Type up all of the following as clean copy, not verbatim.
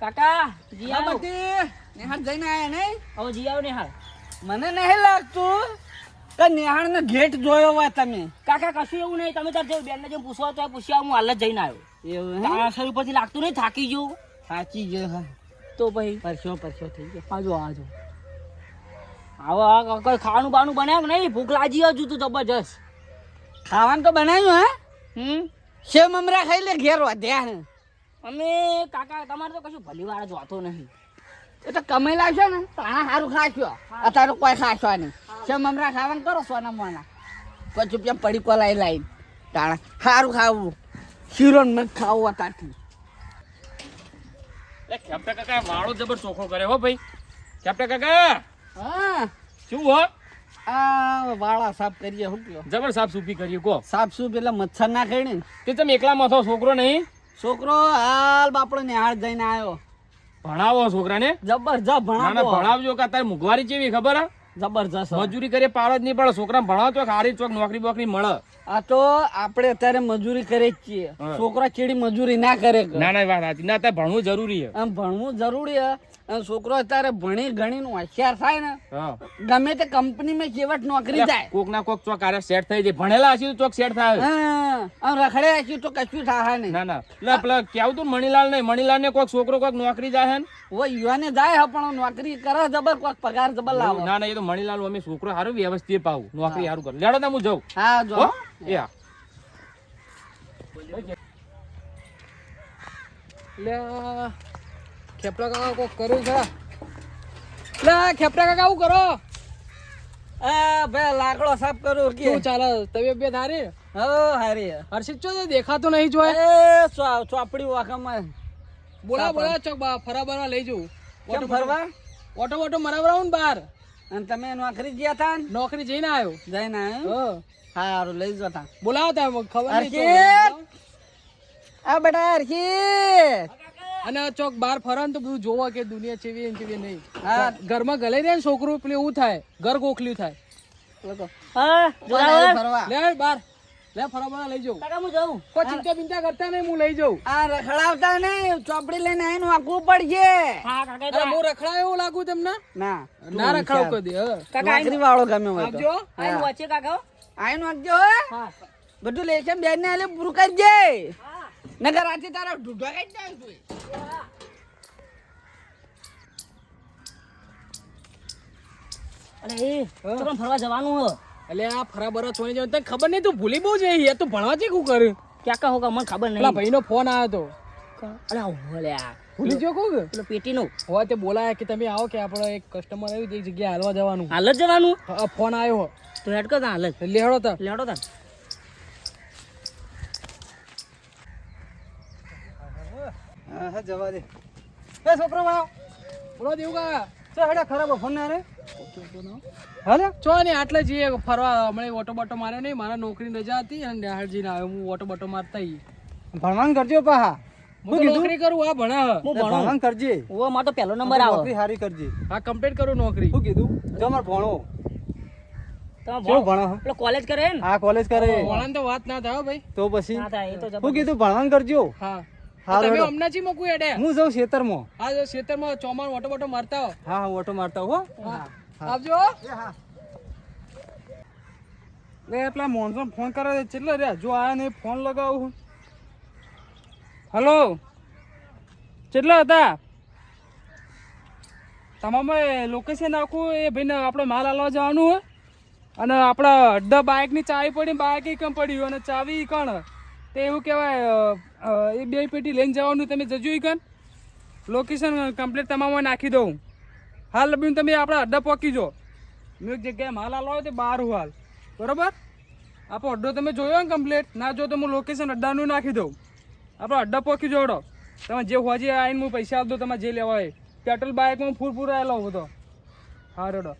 કાકા જી આવો નેહાળ જઈને આયા નહીં? હવે જી આવો ને હાલ મને નહીં લાગતું કે નેહાળ ને ગેટ જોયો હોય તમે. કાકા કશું એવું નહીં તમે તાર જે બેન ને જેમ પૂછવા તો પૂછ્યા હું હાલ જ જઈને આવ્યો એવું હે? તારા શરીર પરથી લાગતું નહીં થાકી ગયું સાચી ગયો હા. તો ભાઈ પરસો થઈ ગયો. આજો આવો કોઈ ખાવાનું બાનું બનાવ્યું નહીં ભૂખ લાગી હજુ તો જબરજસ્ત ખાવાનું તો બનાવ્યું હે? હમ સેવ મમરા ખાઈ લે ઘેર વધ્યા હે. અમે કાકા તમારે તો કશું ભલી વાર જોતો નહીં એ તો કમાઈ લાવશો ને તો હા સારું ખાશો. અત્યારે કોઈ ખાશો નહીં. સેવ મમરા ખાવાનું કરો સોના મોના. પછી પેલા પડી કોલાઈ લાઈન તાણા સારું ખાવું. શીરો ને મગ ખાવું અત્યારથી. કેપ્ટા કાકા વાળો જબર ચોખ્ખો કરે હો ભાઈ. કેપ્ટા કાકા હા શું હો આ વાળા સાફ કરીએ. શું કયો જબર સાફ સુફી કરીએ કો. સાફ શું પેલા મચ્છર ના ખાઈ ને. તે તમે એકલામાં છો છોકરો નહીં છોકરો હાલ બાપડો નેહાળ જઈને આવ્યો. ભણાવો છોકરાને જબરજસ્ત ના ભણાવો. ભણાવજો કે તારી મોંઘવારી કેવી ખબર હે જબરજસ્ત મજૂરી કરીએ પાડો જ નહીં પડે છોકરા ભણાવો તો સારી ચોક નોકરી બોકરી મળે. આ તો આપણે અત્યારે મજૂરી કરે જ છીએ. હા. છોકરા ચીડી મજૂરી ના કરે કે. ના વાત સાચી ના તારે ભણવું જરૂરી છે. આમ ભણવું જરૂરી હે. અને છોકરો અત્યારે ભણી ગણી નું હોશિયાર થાય ને હા ગમે તે કંપનીમાં જેવટ નોકરી જાય. કોક ના કોક ચોક આરે સેટ થઈ જાય ભણેલા હશે તો ચોક સેટ થાય. હા આમ રખડે હશે તો કશું થાય નહીં. ના પેલા કેવું તું મણીલાલ નહીં મણીલાલ ને કોક છોકરો કોક નોકરી જાય હે ઓ યુવાને જાય હે પણ નોકરી કરે જબર કોક પગાર જબર લાવો. ના એ તો મણીલાલ અમે છોકરો સારું વ્યવસ્થિત પાવું નોકરી સારું કરે લેડો ના હું જાઉં. હા જો હો? એ હા લે ખેપડા કાકા કોક કર્યું ખરા લે ખેપડા કાકા આવું કરો આ બે લાકડો સાફ કરું કે શું ચાલે તબિયત બે હારી હો હારી હર્ષિત ચો દેખાતો નહીં જોય એ ચોપડી વાખામાં બોલા ચોક બા ફરા બરા લઈ જવું કેમ ફરવા ઓટો મરાવરાવું ને બહાર અને તમે નોકરી ગયા તા ને? નોકરી જઈને આવ્યો જઈને આવ્યો સારું લઈ જતા. બોલાવતા ખબર નહીં હર્ષિત! ચોક. આ બેટા હર્ષિત! અને ચોક બહાર ફરે ને તો બધું જોવા કે દુનિયા ચેવી ને ચેવી નહીં હા. ઘરમાં ગલે રે ને છોકરું પેલું એવું થાય ઘર ગોખલ્યું થાય હા બોલાવે ફરવા. લે બહાર લે ફરા બરા લઈ જવું કાકા હું જાઉં કોઈ ચિંતા બિંતા કરતા નહીં હું લઈ જઉં આ રખડાવતા નહીં ચોપડી લઈને આવીને વાંકવું પડશે. હા કાકા અરે હું રખડાય એવું લાગુ તમને ના ના રખડાવ કરી દે કાકા નોકરી વાળો ગમે હોય તો. આપજો આઈ વચ્ચે કાકા આવીને વાંકજો હો. હા બધું લેશન બેન ને આલે પૂરું કરજે. નગર રાતે તારા ઢૂઢા કઈ જાય તું. અરે એ છોકરાને ફરવા જવાનું હો એટલે આ ફરા બરા થોડી જવાનું તને ખબર નહીં તું ભૂલી બહુ જઈ યાર તું ભણવા છે શું કર્યું ક્યાં કહો મને ખબર પેલા નહીં ભાઈનો ફોન આવ્યો તો અરે હોલ્યા ભૂલી ગયો કોક પેલો પેટીનું હોય તે બોલાયા કે તમે આવો કે આપણો એક કસ્ટમર આવ્યું એક જગ્યાએ હાલવા જવાનું હાલ જ જવાનું ફોન આવ્યો તો હેડ કર હાલ જ લેહડો તા લેડો તાર હા જવા દે. એ છોકરો વાળો બોલો દેવું કા ચો હેડા ખરાબ ફોન ના રે. હાલે ચો ને આટલે જઈએ ફરવા હમણાં ઓટો બોટો માર્યો નહીં મારા નોકરી રજા હતી અને નિહાળજીને આવ્યો હું ઓટો બોટો મારતા ઈ ભણવાનું કરજો પાહા. હું તો નોકરી કરું આ ભણા હું ભણું કરજે. ઓ માં તો પહેલો નંબર આવો સારી કરજે. હા કમ્પ્લીટ કરું નોકરી શું કીધું? તમાર ભણો. તમે શું ભણો? પેલો કોલેજ કરે ને આ કોલેજ કરે. ભણાને તો વાત ના થાય ભાઈ તો પછી ના થાય એ તો શું કીધું? ભણવાનું કરજો. હા હારું તમે હેડો. હમણાં જી મૂકું એડે હું જાઉં ખેતરમાં. હા જો ખેતરમાં ચોમાણ ઓટો બોટો મારતા હો હા હા ઓટો મારતા હો. આવજો લે પેલા મોનસો ફોન કરે છે કેટલો રે જો આયા ને ફોન લગાવું. હલો કેટલા હતા તમામે લોકેશન આખું એ ભાઈને આપણે માલ આલવા જવાનું હોય અને આપણા અડધા બાઇકની ચાવી પડી બાઇક કેમ પડ્યું અને ચાવી કણ તે એવું કહેવાય એ બે પેટી લઈને જવાનું તમે જજો ઈ કણ લોકેશન કમ્પ્લીટ તમામ નાખી દઉં હાલ લબીને તમે આપણા અડ્ડા પહોંચી જો મેં એક જગ્યાએ માલ આલો હોય તે બહાર હું હાલ બરોબર આપણો અડ્ડો તમે જોયો ને કમ્પ્લીટ ના જો તો હું લોકેશન અડ્ડાનું નાખી દઉં આપણો અડ્ડા પહોંચી જોડો તમે જે હોજી આવીને હું પૈસા આપી દઉં તમે જે લેવા હોય પેટ્રોલ બાઇકમાં ફૂલ આવેલો બધો હા રેડો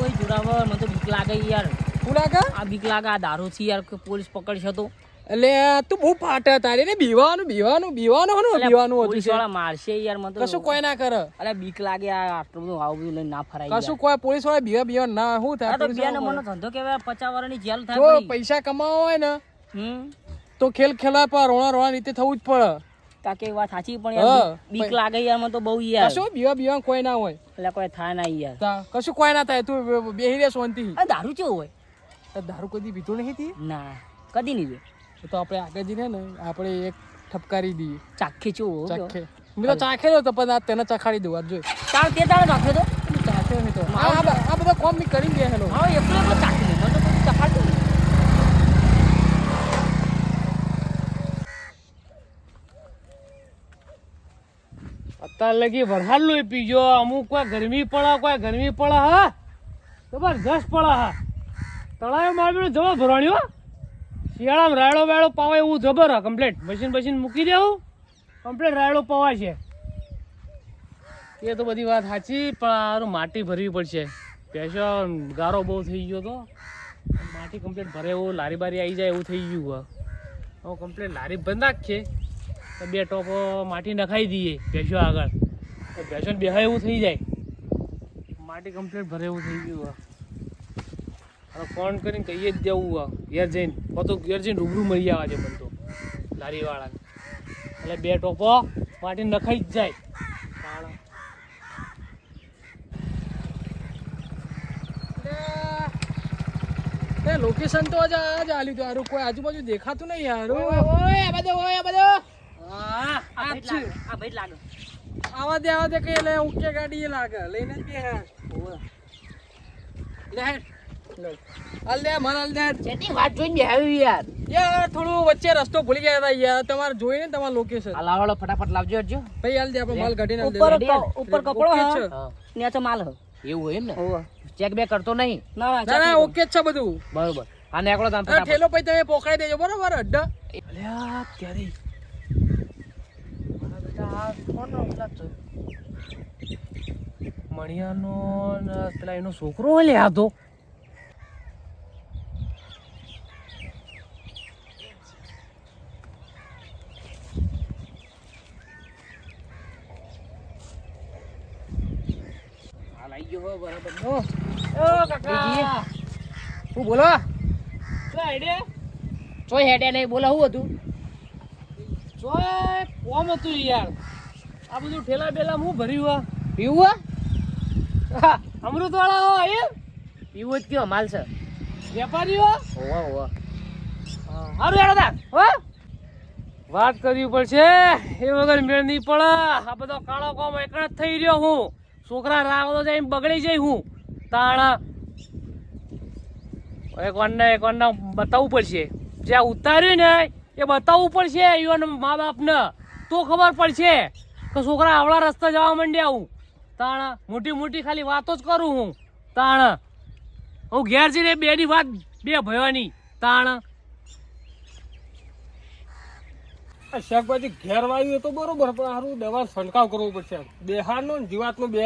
ઓય જોડાવર મને તો બીક લાગે યાર શું લાગે આ બીક લાગે આ દારૂ થી યાર કે પોલીસ પકડશે તો એટલે તું બહુ ફાટે તારી ને બીવાનું હનું બીવાનું પોલીસ વાળા મારશે યાર મને તો કશું કોઈ ના કરે અરે બીક લાગે આ આટલું બધું આવું બધું લઈને ના ફરાય કશું કોઈ પોલીસ વાળા બીવા ના શું થાય આ તો બે નંબરનો ધંધો કેવાય 50 વર્ષની જેલ થાય જો ભાઈ. પૈસા કમાવા હોય ને હમ તો ખેલ ખેલા પર રોણા રીતે થવું જ પડે. કાકે વાત સાચી પણ હા. યાર બીક લાગે યાર મને તો બહુ યાર કશું બીવા કોઈ ના હોય. એટલે કોઈ થાય ના યાર કશું કોઈ ના થાય, તું બેહી રે શાંતિ. આ દારૂ કેવું હોય? દારૂ કદી પીતો નહીં તી? ના કદી નહીં જોયું. તો આપણે આગળ જઈને ને આપણે એક ઠપકારી દઈએ. ચાખે કેવું હોય? ચાખે મેં તો ચાખેલો તો પણ આ તેને ચખાડી દઉં. જોઈ તાર તે તારે ચાખે તો ચાખ્યો નહીં તો આ બધા કોમ મેં કરી બેહેલો. હા એકલો એકલો ચાખી દે મને તો કોઈ ચખાડતું નહીં. અત્યારે લગી વરસાદ લોહી પીજો. અમુક કોઈ ગરમી પડે હા જબરજસ્ત પડે હા. તળાવે મારબીનું જબર ભરવાની હો. શિયાળામાં રાયડો વાયડો પાવાય એવું જબર હા. કમ્પ્લેટ મશીન મૂકી દેવું, કમ્પ્લેટ રાયડો પવાય છે. એ તો બધી વાત સાચી, પણ આનું માટી ભરવી પડશે. પેશો ગારો બહુ થઈ ગયો તો માટી કમ્પ્લેટ ભરે એવું લારી બારી આવી જાય એવું થઈ ગયું. હવે કમ્પ્લેટ લારી બંધ નાખીએ તો 2 ટોપો માટી નખાઈ દઈએ ભેંસો આગળ, તો ભેંસોને બેહાય એવું થઈ જાય. માટી કમ્પ્લીટ ભરે એવું થઈ ગયું. હવે ફોન કરીને કહીએ જ દેવું ઘેર જઈને, ઘેર જઈને રૂબરૂ મળી આવવા છે મને તો લારીવાળાને. એટલે 2 ટોપો માટી નખાઈ જ જાય. લોકેશન તો આજે આલ્યું તો હારું, કોઈ આજુબાજુ દેખાતું નહીં યાર. આ ભાઈ લાગે આવા દે કઈ લે ઓકે ગાડી એ લાગે લઈને જ બે લે હાલ દે મને હાલ દે. જેની વાત જોઈને બેહાવી યાર. યાર થોડું વચ્ચે રસ્તો ભૂલી ગયા હતા યાર. તમારે જોઈને તમારું લોકેશન આ લાવાળો ફટાફટ લાવજો હરજો. ભાઈ હાલ દે આપણે માલ કાઢીને ઉપર કપડો છે. નીચે માલ હ. એવું હોય એમ ને? ઓવા ચેક બે કરતો નહીં? ના ના ઓકે જ છે બધું બરોબર. આને એકલો દામ આ ઠેલો પછી તમે પોકાઈ દેજો બરોબર અડ્ડા. અલ્યા ત્યારે મારા બેટા આ કોનો ઉલાદ છે? મણિયાનો ને પેલા એનો છોકરો લે આ તો. હાલ આવી ગયો હો બરાબર નો. ઓ કાકા હું બોલો લે હેડે ચોય હેડે નહીં બોલો શું હતું? જોય કોમ હતું યાર. આ બધું ઠેલા બેલા હું ભર્યું પીવું હા અમૃત વાળા હો એ પીવું જ કયો માલ છે? વેપારીઓ ઓવા ઓવા હારું યાર હતા હો. વાત કરવી પડશે એ વગર મેળ નહીં પડે. આ બધો કાળો કોમ એક જ થઈ રહ્યો હું. છોકરા રાગો જાય બગડી જાય હું તાણ. એક વાર બતાવવું પડશે. જ્યાં ઉતાર્યું ને એ બતાવવું પડશે યુવાન મા બાપને, તો ખબર પડશે કે છોકરા આવડા રસ્તા જવા માંડ્યા હું તાણ. મોટી ખાલી વાતો જ કરું હું તાણ. હું ઘેર જઈને બેની વાત બે ભયવાની તાણ. શાકભાજી ઘેર વાવ્યું તો બરોબર, પણ સારું દવા છંટકાવ કરવો પડશે. બિહારનો ને જીવાતનો બે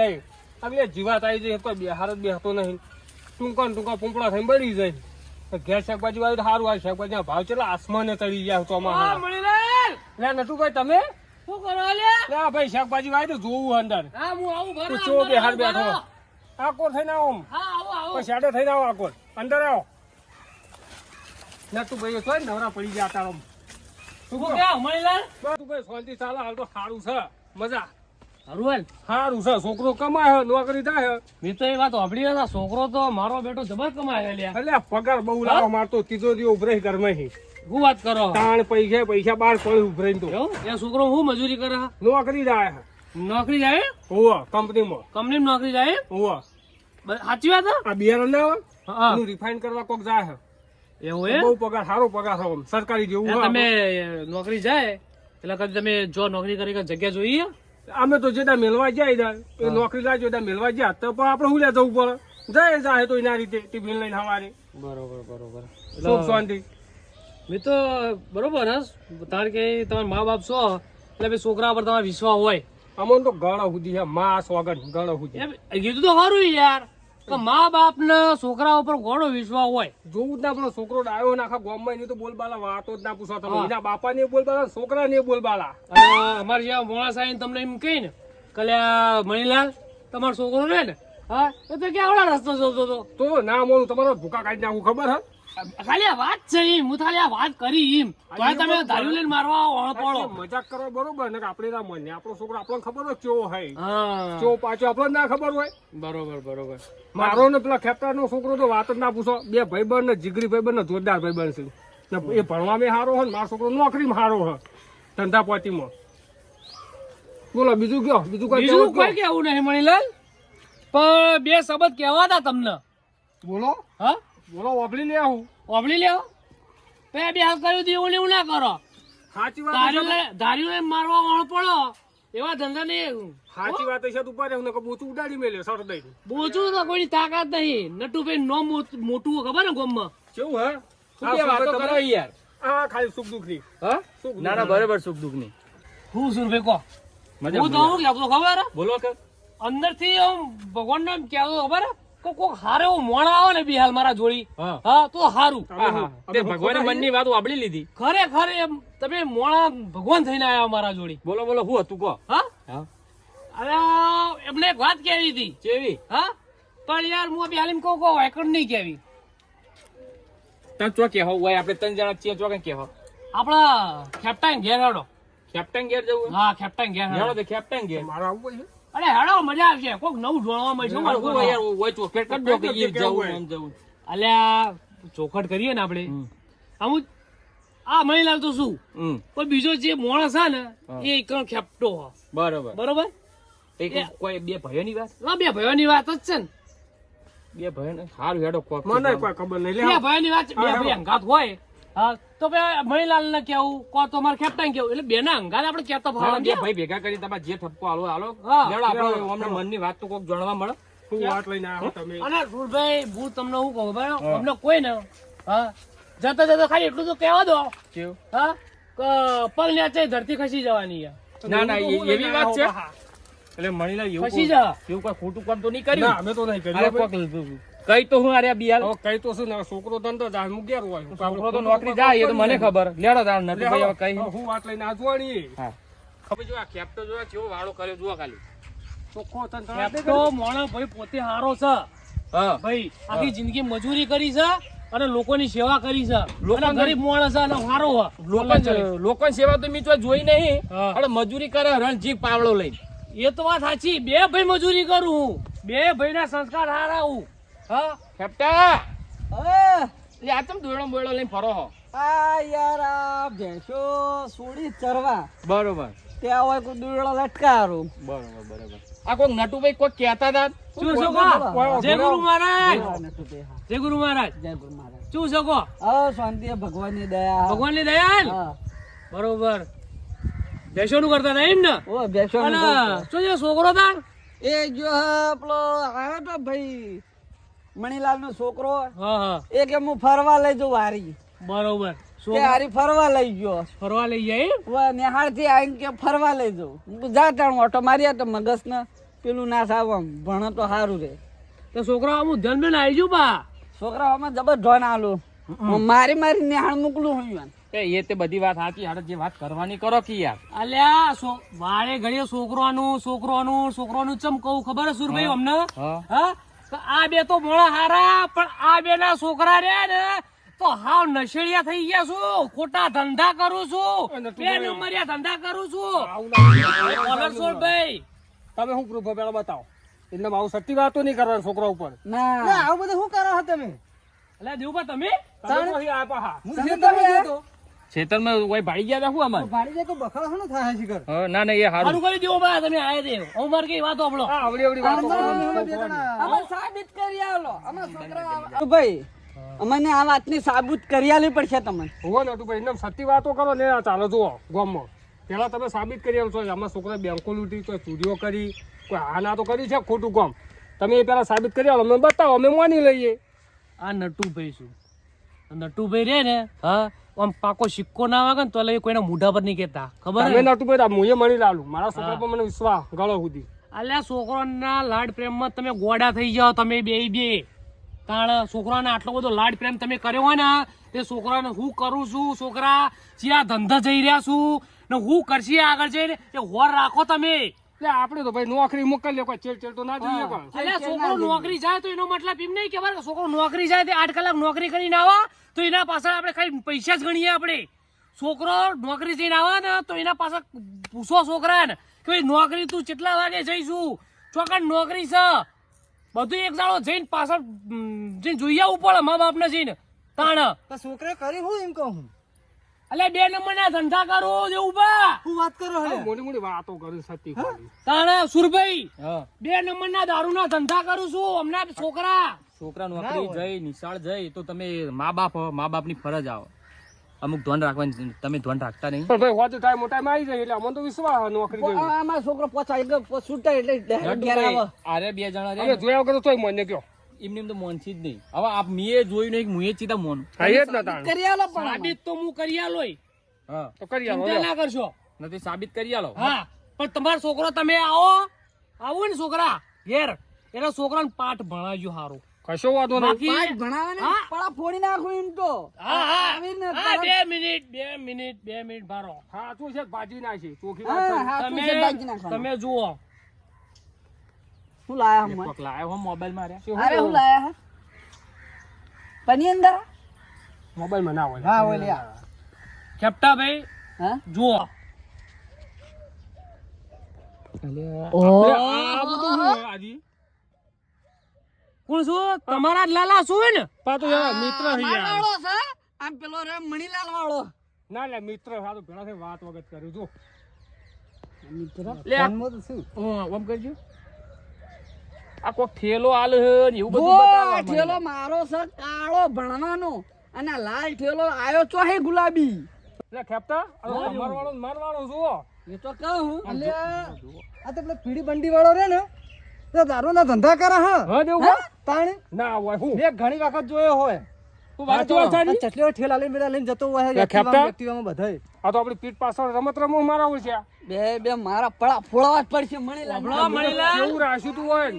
આગળ જીવાત આવી જાય તો બિહાર જ બેસતો નહીં. ટૂંકા પૂંપડા થઈને બળી જાય. ઘેર શાકભાજી વાવ્યું તો સારું. આ શાકભાજી ભાવ ચેટલા આસમાને ચડી ગયા ચોમાસા. લે નટુભાઈ તમે શું કરો લે? લે ભાઈ શાકભાજી વાવી તો જોવું અંદર. હા હું આવું ભરો. તું ચો બિહાર બેઠો. આકોર થઈને આવો. હા આવો પછી શાડો થઈને આવો આકોર. અંદર આવો. નટુભાઈ તો નવરા પડી ગયા તારો. શું કહો મણીલાલ? નટુભાઈ શાંતિ ચાલે હાલ તો સારું છે. મજા હરુવલ સારું છે. છોકરો કમાય નોકરી થાય. મેં તો એ વાત સાંભળી હતા. છોકરો તો મારો બેટો જબર કમાય લ્યા. એટલે પગાર બહુ લાવો મારતો તિજોરી ઉભરાઈ ઘરમાં શું વાત કરો? તાણ પૈસા બાર પડે ઉભરાઈ તો એવું? એ છોકરો શું મજૂરી કરે? નોકરી જાય. નોકરી જાય? હોવા કંપનીમાં. કંપનીમાં નોકરી જાય? હોવા સાચી વાત હે? આ બિયારણ ના આવે હા એનું રિફાઇન કરવા કોક જાય. એવું એ? બહુ પગાર સારો પગાર છે સરકારી જેવું. તમે નોકરી જાય એટલે કદી તમે જો નોકરી કરી જગ્યા જોઈએ? અમે તો જેડા મેળવા જાય એ નોકરી લાજો જેડા મેળવા જાય તો પણ આપણે હું લે જવું પડે. જાય તો એના રીતે ટિફિન લઈને સવારે. બરોબર સુખ શાંતિ. મેં તો બરોબર હસ તાર કે તમારા મા બાપ છો એટલે ભાઈ છોકરા પર તમારે વિશ્વાસ હોય. અમને તો ગળા સુધી છે માસ વગર ગળા સુધી. એમ કીધું તો સારું યાર કે મા બાપ ને છોકરા ઉપર ઘણો વિશ્વાસ હોય. જોવું જ ના આપણો છોકરો ડાયો નાખા ગામમાં એની તો બોલબાલા વાતો જ ના પૂછવા તમે. એના બાપા ને બોલબાલા છોકરા ને બોલબાલા. અને અમારે જ્યાં મોણા સાહેબ તમને એમ કહી ને કલ્યા મણીલાલ તમારો છોકરો રહે ને હા એ તો કે આવડા રસ્તો જોતો હતો તો ના મોડું તમારો ભૂકા કાઢી નાખું ખબર હે. ખાલી આ વાત છે એમ હું ખાલી આ વાત કરી એમ તો તમે ધાર્યું લઈને મારવા વાળો પડો મજાક કરો બરોબર ને આપણે ના મને આપણો છોકરો આપણને ખબર હોય કેવો હોય હા કેવો પાછો આપણને ના ખબર હોય બરોબર મારો ને પેલા ખેપટાનો છોકરો તો વાત જ ના પૂછો બે ભાઈબંધ ને જીગરી ભાઈબંધ ને જોરદાર ભાઈબંધ છે ને એ ભણવામાં સારો હોય ને મારો છોકરો નોકરીમાં સારો હોય ધંધા પાતીમાં બોલો બીજું કયો બીજું કોઈ કેવું નહીં મણીલાલ પણ બે શબ્દ કહેવા હતા તમને બોલો હા બોલો વાપરી લે આવું ઓબળી લેવો બે હાલ કર્યું એવું એવું ના કરો સાચી વાત ધાર્યું લઈને મારવા વાળો પડો એવા ધંધા નહીં સાચી વાત છે તું પાડે હું બોચું ઉડાડી મેલે સર દઈ બોચું તો કોઈની તાકાત નહીં નટુભાઈ નો મોટું ખબર ને ગામમાં કેવું હે શું કે વાતો કરો યાર હા ખાલી સુખ દુઃખ ની હા ના ના બરાબર સુખ દુઃખ ની હું સુરભાઈ કહો હું તો હું કહેતો ખબર બોલો કે અંદર થી ભગવાન ને કહેતો ખબર કોક હારે મોણ આવે ને બી હાલ મારા જોડી હા તો હારું તે ભગવાને મનની વાત વાપરી લીધી ખરેખર એમ તમે મોણા ભગવાન થઈને આવ્યા મારા જોડી બોલો શું હતું કહો હા અરે એમને એક વાત કેવી હતી કેવી હા પણ યાર હું બી હાલીમ કહું વાયકડ નહીં કેવી તને ચો કે હોય આપણે ત્રણ જણા છીએ ચો કે હો આપડા કેપ્ટન ઘેર હેડો કેપ્ટન ઘેર જવું હા કેપ્ટન ઘેર હેડો તો કેપ્ટન ઘેર મારા આવું છે અરે હેડો મજા આવશે કોક નવું જોવા મળશે યાર હોય ચોકલેટ કરી દો કે ઈ જવું આમ જવું અલ્યા ચોખટ કરીએ ને આપણે અમુક આ મહિલા તો શું કોઈ બીજો જે માણસ છે ને એ એક ખેપટો બરોબર કોઈ બે ભાઈઓની વાત બે ભાઈઓની વાત જ છે ને બે ભાઈ સારું હેડો કોક મને કોઈ ખબર નહીં બે ભાઈઓની વાત બે ભાઈ અંગાત હોય હા તો મહિલાલ ને કેવું કો તો મારે કેપ્ટન કેવું એટલે બે ના અંગાત આપણે કેતો બે ભાઈ ભેગા કરી તમારે જે થપ્પો હાલો હાલો લેવડો આપણે અમને મનની વાત તો કોક જાણવા મળે શું વાત લઈને આવ્યો તમે અને સુરભાઈ હું તમને શું કહું ભાઈ અમને કોઈ ને હા જતા ખાલી એટલું તો કહેવા દો કેવું હા પગ ન્યાચે ધરતી ખસી જવાની ના એવી વાત છે એટલે મણીલાલ એવું ખસી જા એવું કોઈ ખોટું કામ તો નહીં કર્યું અમે તો નહીં કર્યું કઈ તો હું અરે બિયાલ કઈ તો શું છોકરો ધંધો જાય મુગ્યાર હોય છોકરો તો નોકરી જાય એ તો મને ખબર લેડો તાર નથી ભાઈ હવે કઈ હું વાત લઈને આજવાણી હા ખબર જો આ કેપ્ટો જો કેવો વાળો કર્યો જો ખાલી ચોખ્ખો તને કેપ્ટો મોણો ભાઈ પોતે હારો છે હા ભાઈ આખી જિંદગી મજૂરી કરી છે અને લોકોની સેવા કરી છે લોકો ગરીબ માણસ છે અને હારો લોકો સેવા તો મીચવા જોઈ નહીં અને મજૂરી કરે રણજીત પાવડો લઈને એ તો વાત સાચી બે ભાઈ મજૂરી કરું હું બે ભાઈ ના સંસ્કાર હારા હું હા કેપ્ટા લે આ તમ દોડો બોડો લઈને ફરો હો આ યાર આ ભેંસો સોડી ચરવા બરોબર ત્યાં હોય કોઈ દોડો લટકારું બરોબર આ કોઈ નટુભાઈ કોઈ કહેતા હતા શું શકો જય ગુરુ મહારાજ જય ગુરુ મહારાજ જય ગુરુ મહારાજ શું શકો શાંતિ ભગવાનની દયા ભગવાન ની દયા હા બરોબર બેસો નું કરતા હતા એમ ને ઓ બેસો શું છે છોકરો તાર એ જો પેલો આવ્યો તો ભાઈ મણીલાલ નો છોકરો હા એ કે હું ફરવા લઈ જઉં હારી બરોબર તે હારી ફરવા લઈ ગયો ફરવા લઈ જાય નિહાળ થી આવીને કે ફરવા લઈ જઉં જા તાણ ઓટો માર્યા તો મગજ ને પેલું ના સાવ ભણો તો સારું રે તો છોકરા અમુક ધન બેન આવી ગયું બા છોકરાઓમાં જબર ધોન આલું મારી નિહાળ મોકલું હોય એ તે બધી વાત સાચી હાડે જે વાત કરવાની કરો કે યાર અલ્યા વાળે ઘડીએ છોકરોનું ચમ કહું ખબર હે સુરભાઈ અમને હા આ બે તો મોણા હારા પણ આ બે ના છોકરા રહ્યા ને તો હાવ નશેડિયા થઈ ગયા છું ખોટા ધંધા કરું છું બે નંબરિયા ધંધા કરું છું ભાઈ તમે શું પ્રૂફ પેલા બતાવો એટલે આવું સત્ય વાતો નહીં કરવાની છોકરા ઉપર ના આવું બધું શું કરો તમે અલ્યા દેવભા તમે ખેતરમાં કોઈ ભાડી ગયા રાખું અમારે ભાડી જાય તો બખાડો શું થાય શિખર ના એ હારું સારું કરી દેવો બા તમે આયા દે હું માર કઈ વાત આપલો અમે સાબિત કરી આલો અમે છોકરા ભાઈ અમને આ વાતની સાબિત કરી આલવી પડશે તમને હોવો ને તું ભાઈ એકદમ સત્ય વાતો કરો ને ચાલો જુઓ ગામમાં પેલા તમે સાબિત કરી આવો છો અમારા છોકરા બેંકો લૂંટી કોઈ ચોરીઓ કરી કોઈ હાના તો કરી છે ખોટું કામ તમે એ પેલા સાબિત કરી આવો અમે બતાવો અમે માની લઈએ આ નટુભાઈ શું નટુભાઈ રે ને હા આમ પાકો સિક્કો ના વાગે ને તો લઈ કોઈના મોઢા પર નહીં કેતા ખબર તમે નતું ભાઈ મુએ મણી લાલું મારા છોકરા પર મને વિશ્વાસ ગળો સુધી અલ્યા છોકરાના લાડ પ્રેમમાં તમે ગોડા થઈ જાઓ તમે બે કારણ છોકરાને આટલો બધો લાડ પ્રેમ તમે કર્યો હોય ને તે છોકરાને હું કરું છું છોકરા જ્યાં ધંધા જઈ રહ્યા છું ને હું કરશી આગળ જઈને એ હોર રાખો તમે એટલે આપણે તો ભાઈ નોકરી મોકલીએ કોઈ ચેડ તો ના જોઈએ કોઈ. અલ્યા છોકરો નોકરી જાય તો એનો મતલબ એમ નહીં કે બરાબર છોકરો નોકરી જાય તે 8 કલાક નોકરી કરીને આવા તો એના પાછળ આપણે ખાલી પૈસા જ ગણીએ આપણે. છોકરો નોકરી જઈને આવા ને તો એના પાછળ પૂછો છોકરાને કે ભાઈ નોકરી તું કેટલા વાગે જઈશું ચોકડ નોકરી છે બધું એક દાડો જઈને પાછળ જઈને જોઈ આવવું પડે મા બાપને જઈને તાણ. તો છોકરા કરી હું એમ કહું અલ્યા 2 નંબરના ધંધા કરો જેવું બા હું વાત કરો હે મોટી મોટી વાતો કરી સતી ખાલી. તાણ સુરભાઈ 2 નંબરના દારૂના ધંધા કરું છું હમણાં છોકરા નોકરી જઈ નિશાળ જઈ તો તમે મા બાપની ફરજ આવે. અમુક ધ્યાન રાખવાની તમે ધ્યાન રાખતા નહીં. પણ ભાઈ હોતો ટાઈમ મોટાઈમ આવી જાય એટલે અમને તો વિશ્વાસ નોકરી જોઈએ. આમાં છોકરો પોચા છૂટા એટલે ઘેર આવે અરે 2 જણા અમે જોયા વગર તો તોય મને કયો એમને એમ તો મોનથી જ નહીં. હવે આપ મીએ જોયું નહીં મુએ ચીતા મોન. હા એ જ ના તાણ. કરી આલો પણ સાબિત તો હું કરી આલોય હા તો કરી આવો ચિંતા લ્યો. ના કરશો. નથી સાબિત કરી આલો. હા પણ તમારો છોકરો તમે આવો ને છોકરા ઘેર એના છોકરાને પાઠ ભણાવજો હારું. કશો વાંધો નહીં. બાકી પાઠ ભણાવે ને હા. પડા ફોડી નાખું એમ તો હા આવીને 2 મિનિટ ભારો હા તું છે ભાજી નાખી ચોખી હા વાત હા તું છે બાજી નાખવાનું તમે જુઓ શું લાયા હમ કોક લાયો હો મોબાઈલ માર્યા. કરી. અરે હું લાયા હે પની અંદર મોબાઈલમાં ના હોય. હા ઓલે આ ખેપટા ભાઈ હા જુઓ આ બધું શું હોય આજી? કોણ છું તમારા જ લાલા છું ને પાછો યાર મિત્ર છે યાર. વાળો છે આમ પેલો રે મણીલાલ વાળો ના લે મિત્ર સારું ભેળા થઈ વાત વગત કર્યું જો. લે ઓમ કરજો આ કોક થેલો આલ હે ને એવું બધું જો બતાવવા મને. ઠેલો મારો છે કાળો ભણવાનો અને આ લાલ ઠેલો આયો ચો હે ગુલાબી એટલે ખેપતા હવે તમારો વાળો ને મારો વાળો જુઓ. એ તો કહું એટલે આ તો પેલો પીડી બંડી વાળો રે ને તો દારૂ ના ધંધા કરે હા દેવું તાણે ના હોય હું મેં ઘણી વખત જોયો હોય તું વાત વાત સારી. ચટલીઓ ઠેલા લઈને બેડા લઈને જતો હોય લે ખેપતા? એક્ટિવામાં બધાય આ તો આપણી પીઠ પાછળ રમત રમવું મારા છે. બે મારા પડા ફોડવા જ પડશે મણીલાલ હમણાં મણીલાલ કેવું રાખ્યું તું હોય ને.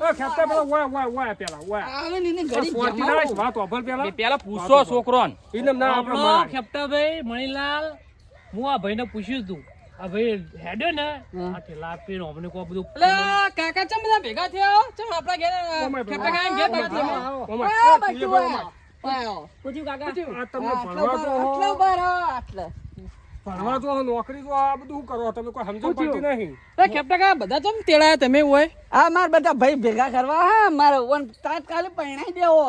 એ ખેપતા પેલા વાય પેલા વાય. આવે ને એને ઘડી સ્વાતી જમાડો. નાખ, વાત વાપર પેલા. પેલા પૂછો છોકરોન. એને ના આપણે હમણાં મરાય. ખેપટાભાઈ મણીલાલ હું આ ભાઈને પૂછ્યું તું આ ભાઈ હેડે ને આ થેલા આપીને અમને કોઈ બધું કાકા ચમ બધા ભેગા થયા ચમ આપડા ઘેર ઓમાય પેલા. ખેપટા કાકા ઘેર ભેગા થયા ઓમાય. ઓય, એ તું એ ભાઈ ઓમાય. પૂછ્યું કાકા આ તમને આટલો ભણવા તો હો. બાર આટલે ભણવા તો હો, નોકરી તો આ બધું શું કરો તમે કોઈ સમજણ પડતી નહીં. ખેપટા કાકા બધા ચમ તેડાયા તમે હોય આ માર બધા ભાઈ ભેગા કરવા હા મારે ઓન તાત્કાલિક પરણાઈ દેવો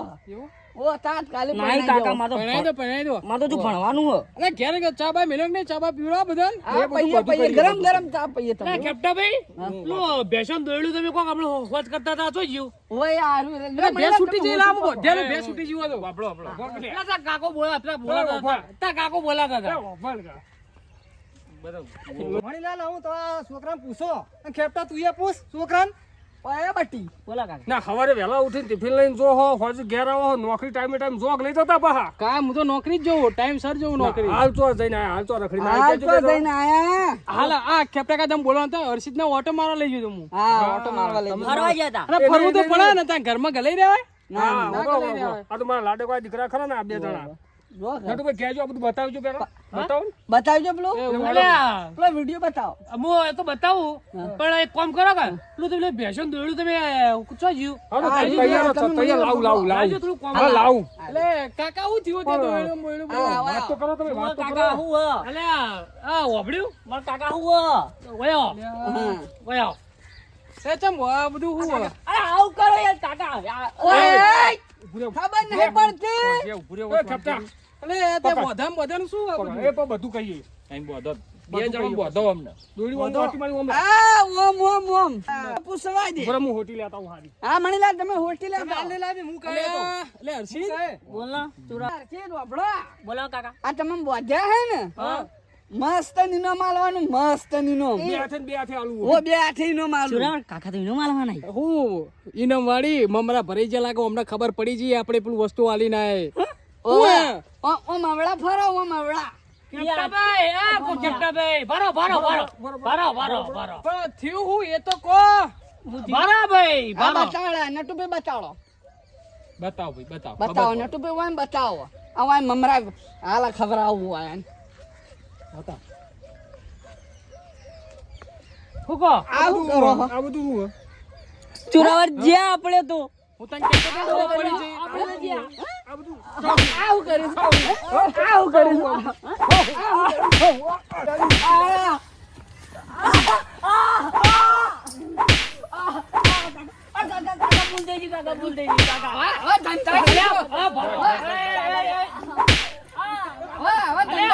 ઓ તાત્કાલિક નહીં કાકા માં તો પરણાઈ દો માં તો જો ભણવાનું હો. અરે ઘેર કે ચા બા મિલો ને ચા બા પીવડા બધા એ બધું પૈયે કરી ગરમ ગરમ ચા પીએ તમે ખેપટાભાઈ પેલું બેસન દોયડું તમે કોક આપણે હોજ કરતા હતા તો જીવ ઓય આરું રે બે છૂટી જઈ લાવો બધે બે છૂટી જીવો તો પેલા તાર કાકો બોલાતા હતા તાર કાકો બોલાતા હતા વાપર કા. મણીલાલ હું તો આ છોકરાને પૂછો ખેપટા તું એ પૂછ છોકરાને ઓય બટી બોલા કાકા ના સવારે વહેલા ઉઠીને ટિફિન લઈને જો હો હોજ ઘેર આવો હો, નોકરી ટાઈમે ટાઈમ જોક લઈ જતા પાહા. કા હું તો નોકરી જ જોઉં ટાઈમ સર જોઉં હાલ તો જઈને આયા, હાલ તો રખડીને હાલ આયા. તો જજો જઈને આયા હાલ આ ખેપટા કા તમે બોલવા હતા હર્ષિત ને ઓટો મારવા લઈ ગયો હું હા ઓટો મારવા લઈ ફરવા ગયા હતા. અરે ફરવું તો પડે ને ત્યાં ઘરમાં ગલાઈ રહેવાય હા, ઉભો. આ તો મારા લાડે કોઈ દીકરા ખરા ને આ બે જણા. જો લાડુ ભાઈ કહેજો, આ બધું બતાવજો પેલા. બતાવો ને. બતાવજો પેલો અલ્યા પેલો વિડિયો બતાવો હું એ તો બતાવું પણ એક કામ કરો કે પેલું તમે બેસન દોયડું તમે ચો જીવ હા, તો તૈયાર જ છો, તૈયાર લાવું. લાવજો થોડું કામ હા, લાવું. એટલે કાકા હું થયું તે દોયડું બોયડું વાત તો કરો તમે, વાત તો કરો. કાકા હું હો. અલ્યા આ વાપડ્યું મારા કાકા હું હો. વયો હા વયો છે ચમ આ બધું હું અરે આવું કરો યાર કાકા. ઓય ઉભો રહો. ખબર નહીં પડતી ઉભો રહો. એ ખેપટા. એટલે તે બધાનું શું આ બધું? એ પણ બધું કહીએ. અહીં બોધો. 2 જણા બોધો અમને. દોડી વાળી વાટી મારી ઓમ. આ ઓમ પૂછવા દે ઉભો રહો, હું હોટી લેતા આવું હારી. હા મણીલાલ તમે હોટી લે ચાલે લાવી હું કહે તો એટલે હર્ષિત બોલ ના તુરા. છે રોબડો બોલો કાકા. આ તમે બોધ્યા હે ને મસ્ત નીનો માલવાનું મસ્ત નીનો બે હાથે ને બે હાથે આલું. ઓ બે આઠી નો માલું સુરા કાકા તો એનો માલવા નહીં. હું ઇનામ વાળી મમરા ભરાઈ જાય લાગે અમને ખબર પડી જઈએ આપણે પેલું વસ્તુ આલી ના ઓ માવડા ફરો ઓ માવડા ખેપટાભાઈ આ કો ખેપટાભાઈ ભરો પણ થયું હું એ તો કો ભાઈ આ બતાવડા નટુભાઈ બતાવો બતાવો ભાઈ બતાવો. બતાવો નટુભાઈ વાય બતાવો આ વાય મમરા હાલા ખબર આવું આયા શું કહો આવું કરો આ બધું શું હે? ચોરાવર જ્યાં આપણે તો હું તને કહેતો હતો ને, પડી જઈ. આ બધું આવું કરીશ આવું કરીશ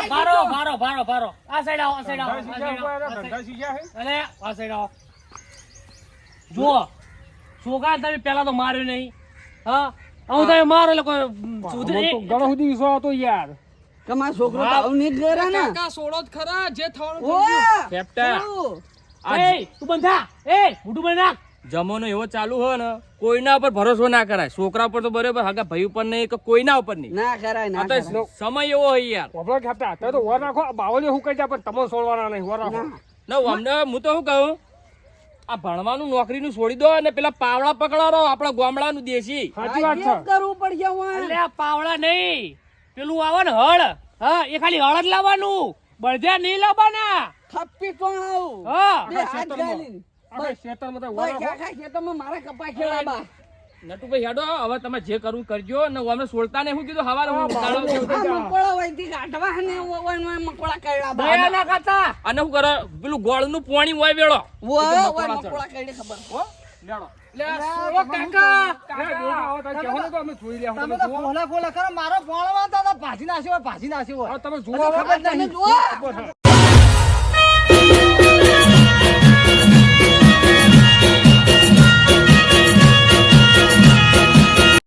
ભારો આ સાઈડ આવો આ સાઈડ આવો આ સાઈડ આવો. ધંધા શીખ્યા હે? અરે આ સાઈડ આવો જુઓ છોકરા તમે પેલા તો માર્યો નહીં હા હું તમે મારો એટલે કોઈ મને સુધરે તો ઘણો સુધી વિશ્વાસ હતો યાર. તમારો છોકરો તો આવું નહીં જ કરે ને કાકા સોડો જ ખરા જે થવાનું ઓ કેપ્ટન એ તું બંધા એ મોઢું બંધ નાખ જમાનો એવો ચાલુ હોય ને કોઈના ઉપર ભરોસો ના કરાય. છોકરા ઉપર તો બરોબર, હગા ભાઈ ઉપર નહીં કે કોઈના ઉપર નહીં. ના કરાય ના આ તો કરાય. સમય એવો હોય યાર. વાપરો કે આપતા અત્યારે તો વર રાખો, આ બાવળીઓ હું કહી જાય પણ તમે છોડવાના નહીં, વર રાખો. ના અમને હું તો શું કહું, આ ભણવાનું નોકરીનું છોડી દો અને પેલા પાવડા પકડાડો આપણા ગામડાનું દેશી. સાચી વાત છે. આ જ કરવું પડશે હું. એટલે આ પાવડા નહીં પેલું આવે ને હળ હા એ ખાલી હળ જ લાવવાનું બળદિયા નહીં લાવવાના થપ્પી કોણ આવું હા બે હાથ ગાલી આપણે ખેતરમાં તો વર ભાઈ રાખો. કાકા ખેતરમાં મારા કપા ખેડાબા નટુભાઈ હેડો હવે તમે જે કરવું કરજો અને અમને છોડતા ને શું કીધું હવારે હું દાડો આ મકોડા વહીથી કાઢવા ને ઓય મકોડા દયા કર્યા ના ખાતા અને શું કરે પેલું ગોળનું પાણી હોય વેળો ઓય મકોડા કરી ખબર લેડો. ઓ કાકા લે, જોઈને આવો તો કહેવો ને તો અમે જોઈ લે. તમે જુઓ. ફોલા ફોલા કરો મારો ફોળમાં તો ભાજી નાખ્યો હોય ભાજી નાખ્યો હોય હા, તમે જુઓ. તમે જુઓ